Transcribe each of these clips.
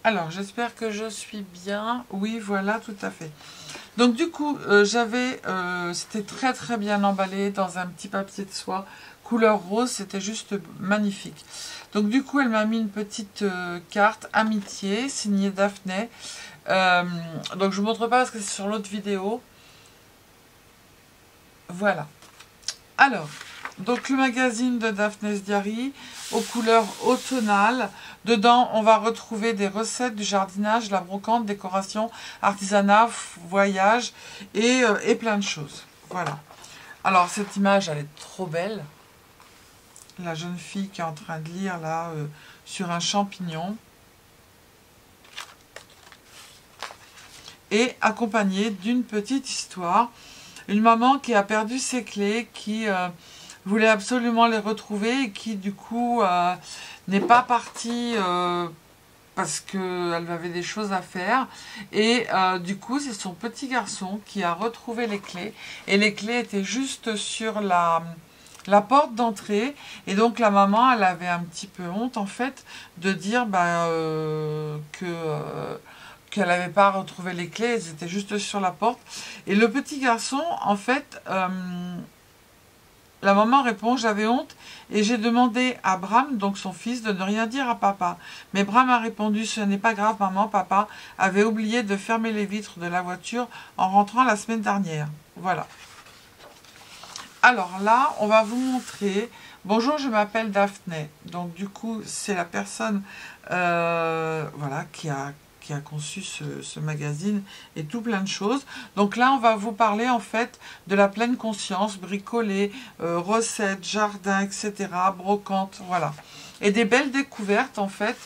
Alors, j'espère que je suis bien. Oui, voilà, tout à fait. Donc, du coup, c'était très très bien emballé dans un petit papier de soie couleur rose. C'était juste magnifique. Donc, du coup, elle m'a mis une petite carte amitié signée Daphné. Donc, je ne vous montre pas parce que c'est sur l'autre vidéo. Voilà. Alors, donc le magazine de Daphne's Diary aux couleurs automnales. Dedans, on va retrouver des recettes du jardinage, la brocante, décoration, artisanat, voyage et plein de choses. Voilà. Alors, cette image, elle est trop belle. La jeune fille qui est en train de lire là sur un champignon. Et accompagnée d'une petite histoire. Une maman qui a perdu ses clés, qui voulait absolument les retrouver et qui du coup n'est pas partie parce qu'elle avait des choses à faire. Et du coup, c'est son petit garçon qui a retrouvé les clés. Et les clés étaient juste sur la porte d'entrée. Et donc la maman, elle avait un petit peu honte en fait de dire qu'elle n'avait pas retrouvé les clés, elles étaient juste sur la porte. Et le petit garçon, en fait, la maman répond, j'avais honte et j'ai demandé à Bram, donc son fils, de ne rien dire à papa. Mais Bram a répondu, ce n'est pas grave maman, papa avait oublié de fermer les vitres de la voiture en rentrant la semaine dernière. Voilà. Alors là, on va vous montrer, bonjour, je m'appelle Daphné. Donc du coup, c'est la personne voilà, qui a conçu ce magazine et tout plein de choses. Donc là, on va vous parler en fait de la pleine conscience, bricoler, recettes, jardin, etc., brocante, voilà. Et des belles découvertes en fait,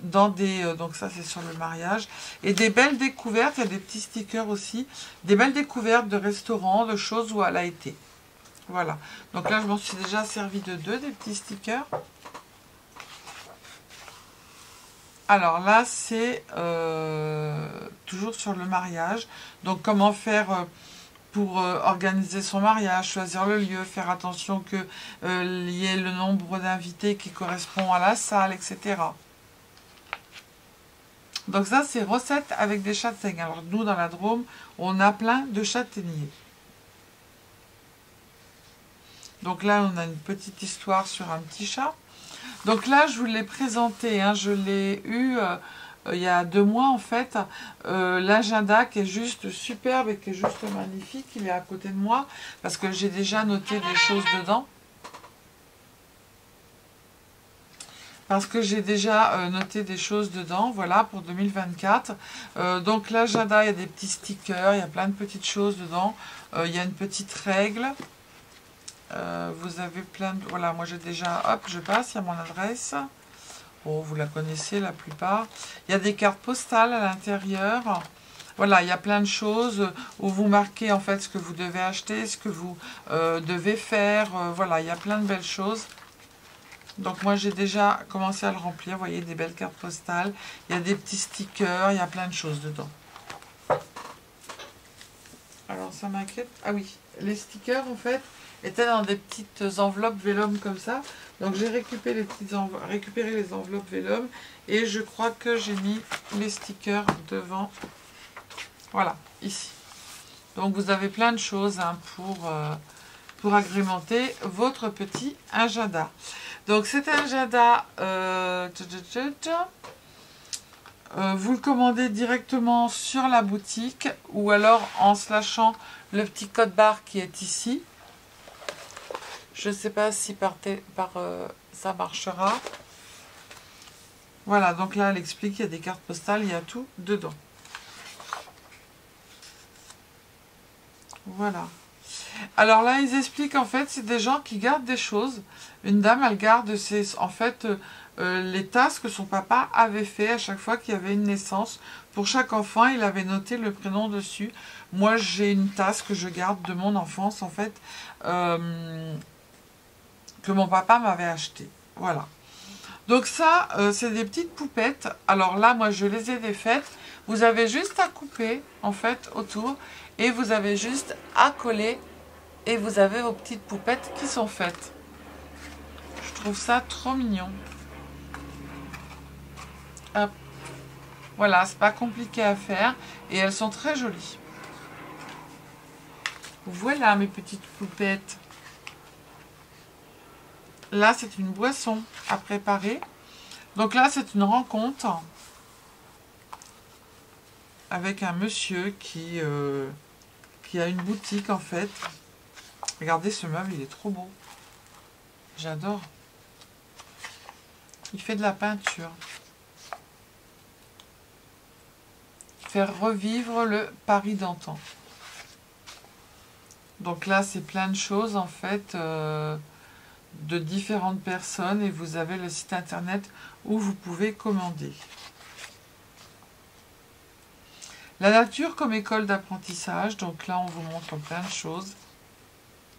dans des... donc ça, c'est sur le mariage. Et des belles découvertes, il y a des petits stickers aussi, des belles découvertes de restaurants, de choses où elle a été. Voilà. Donc là, je m'en suis déjà servi de deux, des petits stickers. Alors là, c'est toujours sur le mariage. Donc, comment faire pour organiser son mariage, choisir le lieu, faire attention qu'il y ait le nombre d'invités qui correspond à la salle, etc. Donc ça, c'est recettes avec des châtaignes. Alors nous, dans la Drôme, on a plein de châtaigniers. Donc là, on a une petite histoire sur un petit chat. Donc là, je vous l'ai présenté, hein, je l'ai eu il y a 2 mois en fait. L'agenda qui est juste superbe et qui est juste magnifique, il est à côté de moi parce que j'ai déjà noté des choses dedans. Voilà, pour 2024. Donc l'agenda, il y a des petits stickers, il y a plein de petites choses dedans. Il y a une petite règle. Vous avez plein de... Voilà, moi j'ai déjà... Hop, je passe, il y a mon adresse. Bon, vous la connaissez la plupart. Il y a des cartes postales à l'intérieur. Voilà, il y a plein de choses où vous marquez en fait ce que vous devez acheter, ce que vous devez faire. Voilà, il y a plein de belles choses. Donc moi j'ai déjà commencé à le remplir. Vous voyez, des belles cartes postales. Il y a des petits stickers, il y a plein de choses dedans. Alors ça m'inquiète. Ah oui, les stickers en fait étaient dans des petites enveloppes vélum comme ça. Donc j'ai récupéré les enveloppes vélum et je crois que j'ai mis les stickers devant. Voilà, ici. Donc vous avez plein de choses hein, pour agrémenter votre petit agenda. Donc cet agenda, vous le commandez directement sur la boutique ou alors en slashant le petit code barre qui est ici. Je ne sais pas si ça marchera. Voilà, donc là, elle explique qu'il y a des cartes postales, il y a tout dedans. Voilà. Alors là, ils expliquent, en fait, c'est des gens qui gardent des choses. Une dame, elle garde les tasses que son papa avait fait à chaque fois qu'il y avait une naissance. Pour chaque enfant, il avait noté le prénom dessus. Moi, j'ai une tasse que je garde de mon enfance, en fait, que mon papa m'avait acheté. Voilà. Donc ça, c'est des petites poupettes. Alors là, moi, je les ai défaites. Vous avez juste à couper, en fait, autour. Et vous avez juste à coller. Et vous avez vos petites poupettes qui sont faites. Je trouve ça trop mignon. Hop. Voilà, c'est pas compliqué à faire et elles sont très jolies. Voilà mes petites poupettes. Là, c'est une boisson à préparer. Donc là, c'est une rencontre avec un monsieur qui a une boutique en fait. Regardez ce meuble, il est trop beau. J'adore. Il fait de la peinture. Faire revivre le Paris d'antan. Donc là, c'est plein de choses en fait de différentes personnes et vous avez le site internet où vous pouvez commander. La nature comme école d'apprentissage. Donc là, on vous montre plein de choses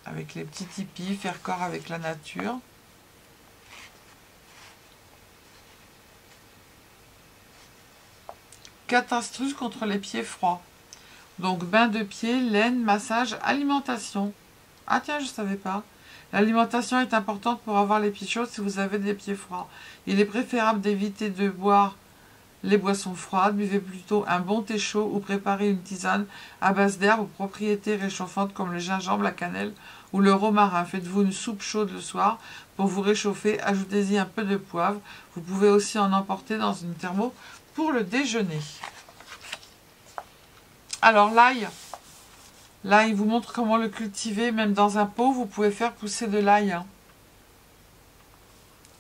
avec les petits tipis, faire corps avec la nature. Quatre astuces contre les pieds froids. Donc bain de pieds, laine, massage, alimentation. Ah tiens, je ne savais pas. L'alimentation est importante pour avoir les pieds chauds si vous avez des pieds froids. Il est préférable d'éviter de boire les boissons froides. Buvez plutôt un bon thé chaud ou préparez une tisane à base d'herbes aux propriétés réchauffantes comme le gingembre, la cannelle ou le romarin. Faites-vous une soupe chaude le soir pour vous réchauffer. Ajoutez-y un peu de poivre. Vous pouvez aussi en emporter dans une thermo pour le déjeuner. Alors l'ail. L'ail vous montre comment le cultiver. Même dans un pot, vous pouvez faire pousser de l'ail.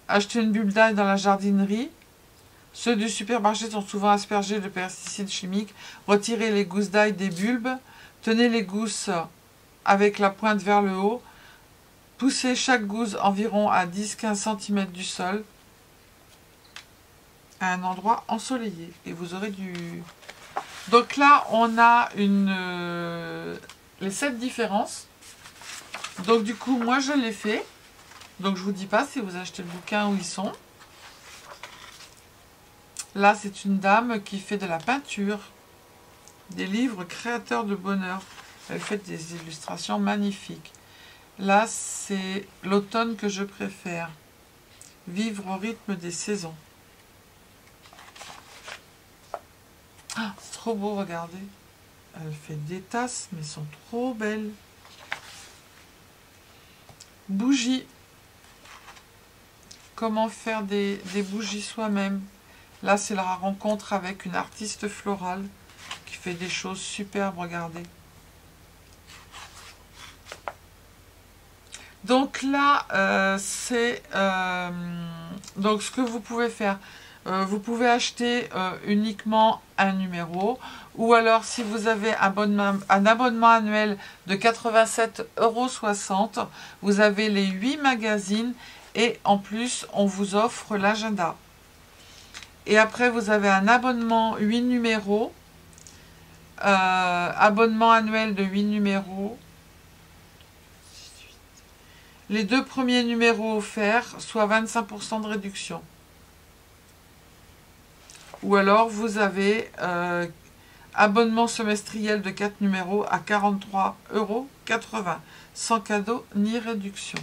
Achetez une bulbe d'ail dans la jardinerie. Ceux du supermarché sont souvent aspergés de pesticides chimiques. Retirez les gousses d'ail des bulbes. Tenez les gousses avec la pointe vers le haut. Poussez chaque gousse environ à 10-15 cm du sol à un endroit ensoleillé. Et vous aurez du... Donc là, on a les 7 différences. Donc du coup, moi je l'ai fait. Donc je vous dis pas si vous achetez le bouquin où ils sont. Là, c'est une dame qui fait de la peinture. Des livres créateurs de bonheur. Elle fait des illustrations magnifiques. Là, c'est l'automne que je préfère. Vivre au rythme des saisons. Ah, c'est trop beau, regardez. Elle fait des tasses, mais elles sont trop belles. Bougies. Comment faire des bougies soi-même. Là, c'est la rencontre avec une artiste florale qui fait des choses superbes, regardez. Donc là, donc ce que vous pouvez faire. Vous pouvez acheter uniquement un numéro ou alors si vous avez un abonnement annuel de 87,60 €, vous avez les 8 magazines et en plus on vous offre l'agenda. Et après vous avez un abonnement 8 numéros, abonnement annuel de 8 numéros. Les 2 premiers numéros offerts, soit 25% de réduction. Ou alors, vous avez abonnement semestriel de 4 numéros à 43,80 €, sans cadeau ni réduction.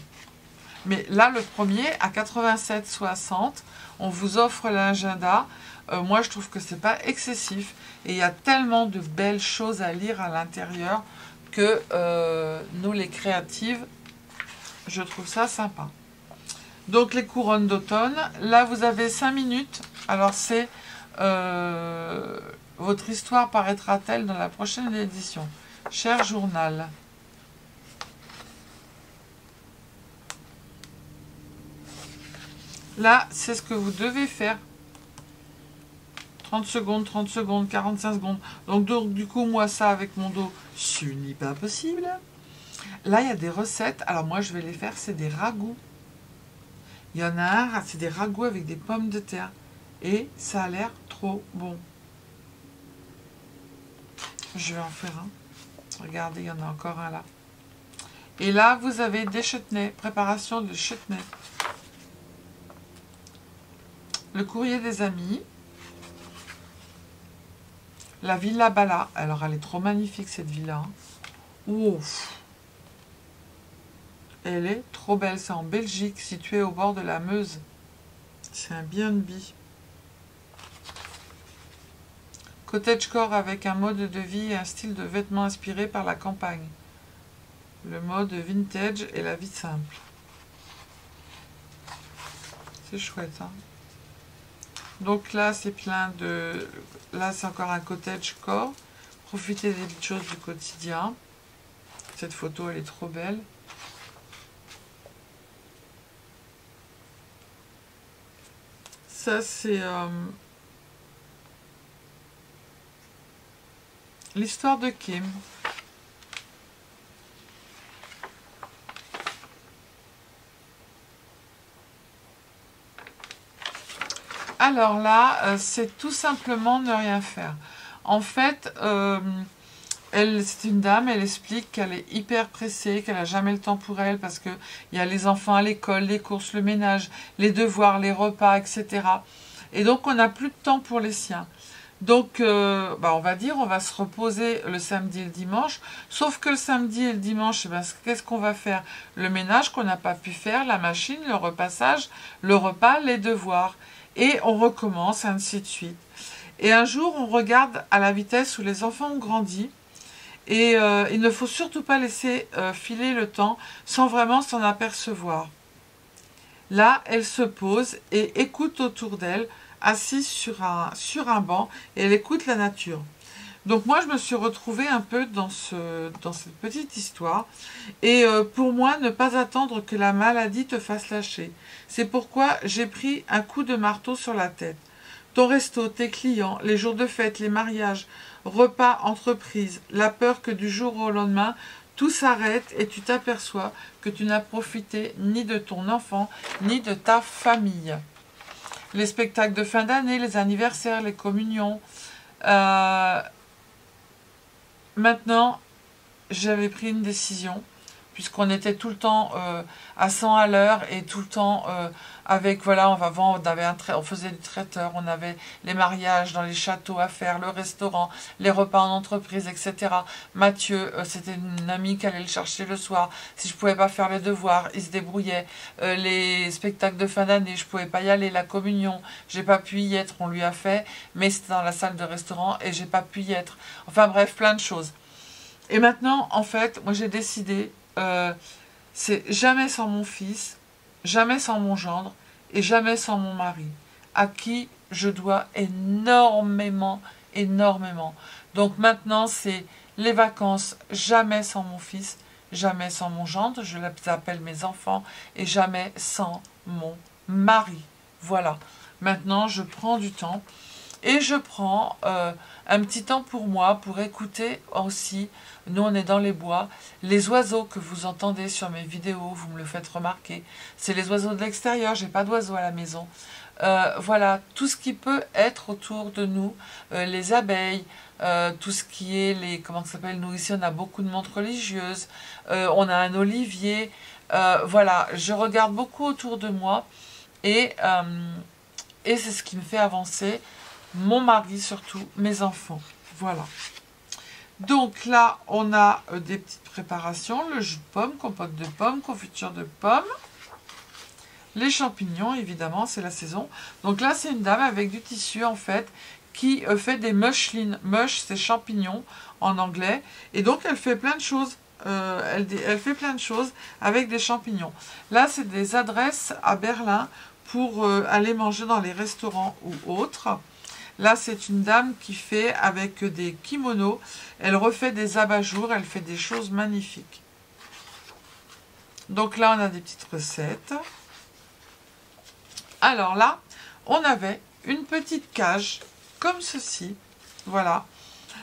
Mais là, le premier, à 87,60 €, on vous offre l'agenda. Moi, je trouve que c'est pas excessif. Et il y a tellement de belles choses à lire à l'intérieur que nous, les créatives, je trouve ça sympa. Donc, les couronnes d'automne. Là, vous avez 5 minutes. Alors, c'est... votre histoire paraîtra-t-elle dans la prochaine édition? Cher journal. Là, c'est ce que vous devez faire. 30 secondes, 30 secondes, 45 secondes. Donc du coup, moi, ça, avec mon dos, ce n'est pas possible. Là, il y a des recettes. Alors, moi, je vais les faire. C'est des ragoûts. Il y en a un, c'est des ragoûts avec des pommes de terre. Et ça a l'air trop bon. Je vais en faire un. Regardez, il y en a encore un là. Et là, vous avez des chutneys. Préparation de chutneys. Le courrier des amis. La Villa Bala. Alors, elle est trop magnifique, cette villa. Ouf. Elle est trop belle. C'est en Belgique, située au bord de la Meuse. C'est un B&B. Cottagecore avec un mode de vie et un style de vêtements inspiré par la campagne. Le mode vintage et la vie simple. C'est chouette, hein. Donc là, c'est plein de... Là, c'est encore un cottagecore. Profitez des petites choses du quotidien. Cette photo, elle est trop belle. Ça, c'est l'histoire de Kim. Alors là, c'est tout simplement ne rien faire. En fait, c'est une dame, elle explique qu'elle est hyper pressée, qu'elle n'a jamais le temps pour elle parce qu'il y a les enfants à l'école, les courses, le ménage, les devoirs, les repas, etc. Et donc, on n'a plus de temps pour les siens. Donc, on va dire, on va se reposer le samedi et le dimanche. Sauf que le samedi et le dimanche, qu'est-ce qu'on va faire? Le ménage qu'on n'a pas pu faire, la machine, le repassage, le repas, les devoirs. Et on recommence, ainsi de suite. Et un jour, on regarde à la vitesse où les enfants ont grandi. Et il ne faut surtout pas laisser filer le temps sans vraiment s'en apercevoir. Là, elle se pose et écoute autour d'elle, assise sur un banc, et elle écoute la nature. Donc moi, je me suis retrouvée un peu dans cette petite histoire. Et pour moi, ne pas attendre que la maladie te fasse lâcher. C'est pourquoi j'ai pris un coup de marteau sur la tête. Ton resto, tes clients, les jours de fête, les mariages, repas, entreprises, la peur que du jour au lendemain, tout s'arrête et tu t'aperçois que tu n'as profité ni de ton enfant, ni de ta famille. Les spectacles de fin d'année, les anniversaires, les communions. Maintenant, j'avais pris une décision, puisqu'on était tout le temps à 100 à l'heure et tout le temps avec, voilà, on faisait du traiteur, on avait les mariages dans les châteaux à faire, le restaurant, les repas en entreprise, etc. Mathieu, c'était une amie qui allait le chercher le soir. Si je ne pouvais pas faire les devoirs, il se débrouillait. Les spectacles de fin d'année, je ne pouvais pas y aller. La communion, j'ai pas pu y être, on lui a fait, mais c'était dans la salle de restaurant et j'ai pas pu y être. Enfin bref, plein de choses. Et maintenant, en fait, moi j'ai décidé, c'est jamais sans mon fils, jamais sans mon gendre et jamais sans mon mari, à qui je dois énormément, énormément. Donc maintenant, c'est les vacances, jamais sans mon fils, jamais sans mon gendre, je les appelle mes enfants, et jamais sans mon mari. Voilà. Maintenant, je prends du temps. Et je prends un petit temps pour moi, pour écouter aussi, nous on est dans les bois, les oiseaux que vous entendez sur mes vidéos, vous me le faites remarquer, c'est les oiseaux de l'extérieur, j'ai pas d'oiseaux à la maison. Voilà, tout ce qui peut être autour de nous, les abeilles, tout ce qui est les, comment ça s'appelle, nous ici on a beaucoup de montres religieuses, on a un olivier, voilà, je regarde beaucoup autour de moi et c'est ce qui me fait avancer. Mon mari surtout, mes enfants. Voilà. Donc là, on a des petites préparations. Le jus de pomme, compote de pommes, confiture de pommes. Les champignons, évidemment, c'est la saison. Donc là, c'est une dame avec du tissu, en fait, qui fait des mushlings. Mush, c'est champignons en anglais. Et donc, elle fait plein de choses. Elle fait plein de choses avec des champignons. Là, c'est des adresses à Berlin pour aller manger dans les restaurants ou autres. Là, c'est une dame qui fait avec des kimonos. Elle refait des abat-jours. Elle fait des choses magnifiques. Donc là, on a des petites recettes. Alors là, on avait une petite cage comme ceci. Voilà.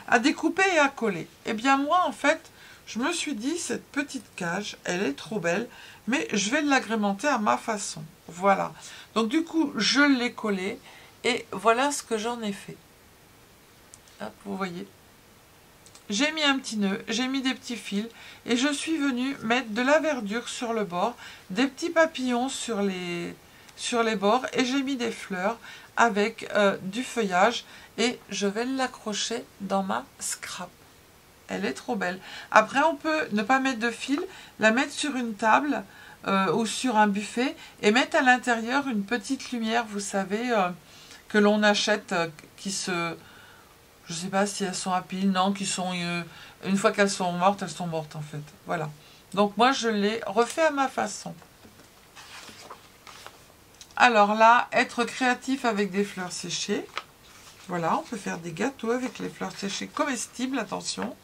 À découper et à coller. Eh bien, moi, en fait, je me suis dit, cette petite cage, elle est trop belle. Mais je vais l'agrémenter à ma façon. Voilà. Donc, du coup, je l'ai collée. Et voilà ce que j'en ai fait. Hop, vous voyez. J'ai mis un petit nœud, j'ai mis des petits fils et je suis venue mettre de la verdure sur le bord, des petits papillons sur les bords et j'ai mis des fleurs avec du feuillage et je vais l'accrocher dans ma scrap. Elle est trop belle. Après, on peut ne pas mettre de fil, la mettre sur une table ou sur un buffet et mettre à l'intérieur une petite lumière, vous savez... que l'on achète, qui se... Je ne sais pas si elles sont à pile, non, qui sont une fois qu'elles sont mortes en fait. Voilà. Donc moi je les refais à ma façon. Alors là, être créatif avec des fleurs séchées. Voilà, on peut faire des gâteaux avec les fleurs séchées comestibles, attention.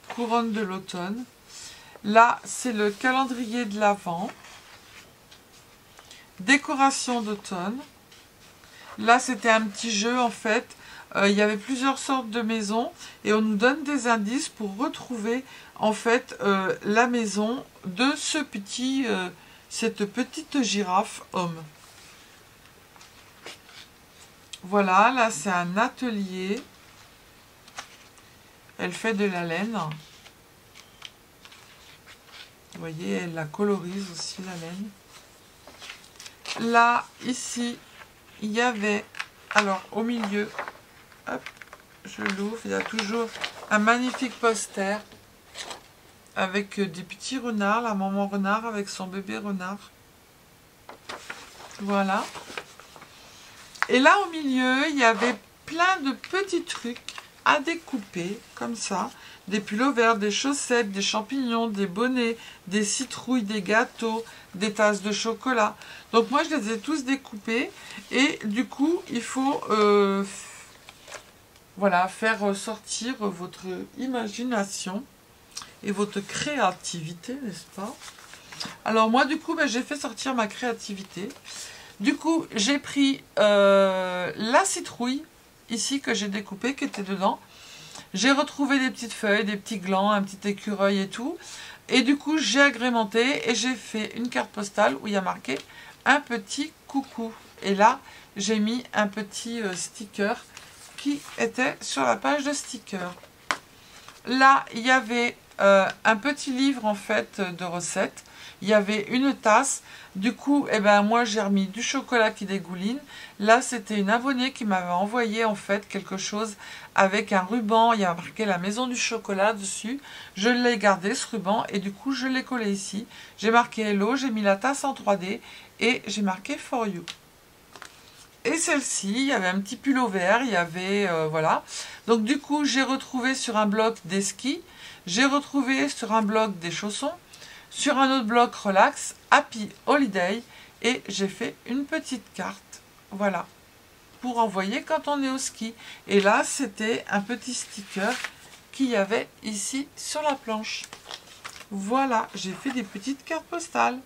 Couronne de l'automne. Là, c'est le calendrier de l'Avent. Décoration d'automne. Là, c'était un petit jeu en fait. Il y avait plusieurs sortes de maisons et on nous donne des indices pour retrouver en fait la maison de cette petite girafe homme. Voilà, là c'est un atelier. Elle fait de la laine. Vous voyez, elle la colorise aussi la laine. Là, ici, il y avait, alors au milieu, hop, je l'ouvre, il y a toujours un magnifique poster avec des petits renards, la maman renard avec son bébé renard. Voilà. Et là au milieu, il y avait plein de petits trucs à découper, comme ça. Des pulls verts, des chaussettes, des champignons, des bonnets, des citrouilles, des gâteaux, des tasses de chocolat. Donc moi je les ai tous découpés et du coup il faut voilà, faire sortir votre imagination et votre créativité, n'est-ce pas? Alors moi du coup ben, j'ai fait sortir ma créativité. Du coup j'ai pris la citrouille ici que j'ai découpée qui était dedans. J'ai retrouvé des petites feuilles, des petits glands, un petit écureuil et tout. Et du coup, j'ai agrémenté et j'ai fait une carte postale où il y a marqué un petit coucou. Et là, j'ai mis un petit sticker qui était sur la page de stickers. Là, il y avait un petit livre en fait de recettes. Il y avait une tasse. Du coup, eh ben, moi, j'ai remis du chocolat qui dégouline. Là, c'était une abonnée qui m'avait envoyé en fait quelque chose avec un ruban. Il y a marqué la maison du chocolat dessus. Je l'ai gardé, ce ruban, et du coup, je l'ai collé ici. J'ai marqué Hello, j'ai mis la tasse en 3D et j'ai marqué For You. Et celle-ci, il y avait un petit pull vert, il y avait, voilà. Donc du coup, j'ai retrouvé sur un bloc des skis. J'ai retrouvé sur un bloc des chaussons. Sur un autre bloc relax, Happy Holiday, et j'ai fait une petite carte, voilà, pour envoyer quand on est au ski. Et là, c'était un petit sticker qu'il y avait ici sur la planche. Voilà, j'ai fait des petites cartes postales.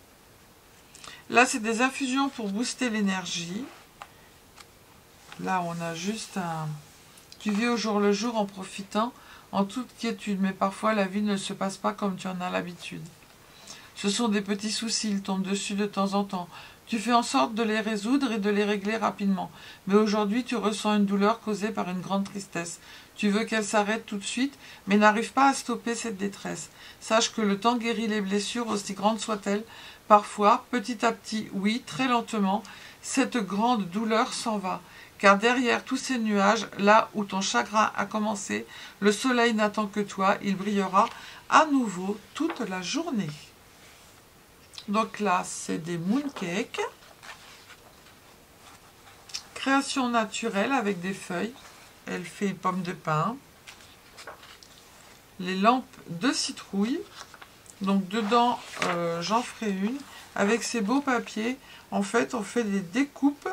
Là, c'est des infusions pour booster l'énergie. Là, on a juste un... Tu vis au jour le jour en profitant, en toute quiétude, mais parfois la vie ne se passe pas comme tu en as l'habitude. Ce sont des petits soucis, ils tombent dessus de temps en temps. Tu fais en sorte de les résoudre et de les régler rapidement. Mais aujourd'hui, tu ressens une douleur causée par une grande tristesse. Tu veux qu'elle s'arrête tout de suite, mais n'arrive pas à stopper cette détresse. Sache que le temps guérit les blessures, aussi grandes soient-elles. Parfois, petit à petit, oui, très lentement, cette grande douleur s'en va. Car derrière tous ces nuages, là où ton chagrin a commencé, le soleil n'attend que toi, il brillera à nouveau toute la journée. Donc là, c'est des mooncakes. Création naturelle avec des feuilles. Elle fait pomme de pin. Les lampes de citrouille. Donc dedans, j'en ferai une. Avec ces beaux papiers, en fait, on fait des découpes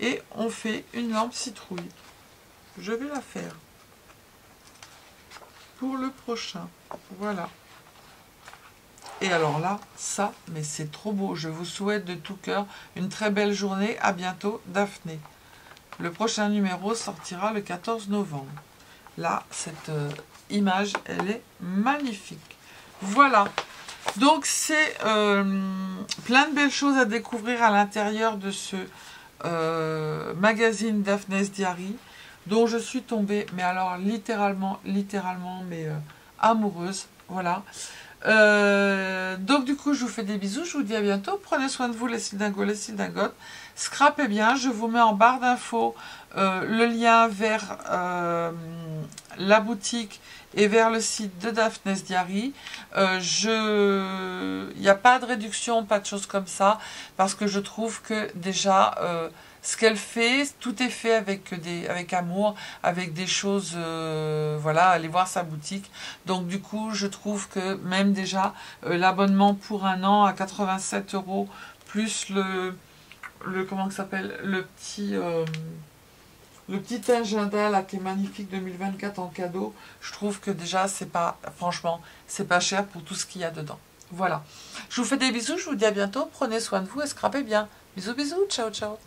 et on fait une lampe citrouille. Je vais la faire pour le prochain. Voilà. Et alors là, ça, mais c'est trop beau. Je vous souhaite de tout cœur une très belle journée. À bientôt, Daphné. Le prochain numéro sortira le 14 novembre. Là, cette image, elle est magnifique. Voilà. Donc, c'est plein de belles choses à découvrir à l'intérieur de ce magazine Daphne's Diary, dont je suis tombée, mais alors littéralement, mais amoureuse. Voilà. Donc du coup je vous fais des bisous, je vous dis à bientôt, prenez soin de vous les cildingos, les cildingotes, scrapez bien, je vous mets en barre d'infos le lien vers la boutique et vers le site de Daphne's Diary. Il n'y a pas de réduction, pas de choses comme ça, parce que je trouve que déjà ce qu'elle fait, tout est fait avec amour, avec des choses, voilà, allez voir sa boutique. Donc du coup, je trouve que même déjà, l'abonnement pour un an à 87 €, plus comment ça s'appelle, le petit agenda là qui est magnifique 2024 en cadeau, je trouve que déjà c'est pas, franchement, c'est pas cher pour tout ce qu'il y a dedans. Voilà. Je vous fais des bisous, je vous dis à bientôt, prenez soin de vous et scrapez bien. Bisous bisous, ciao ciao.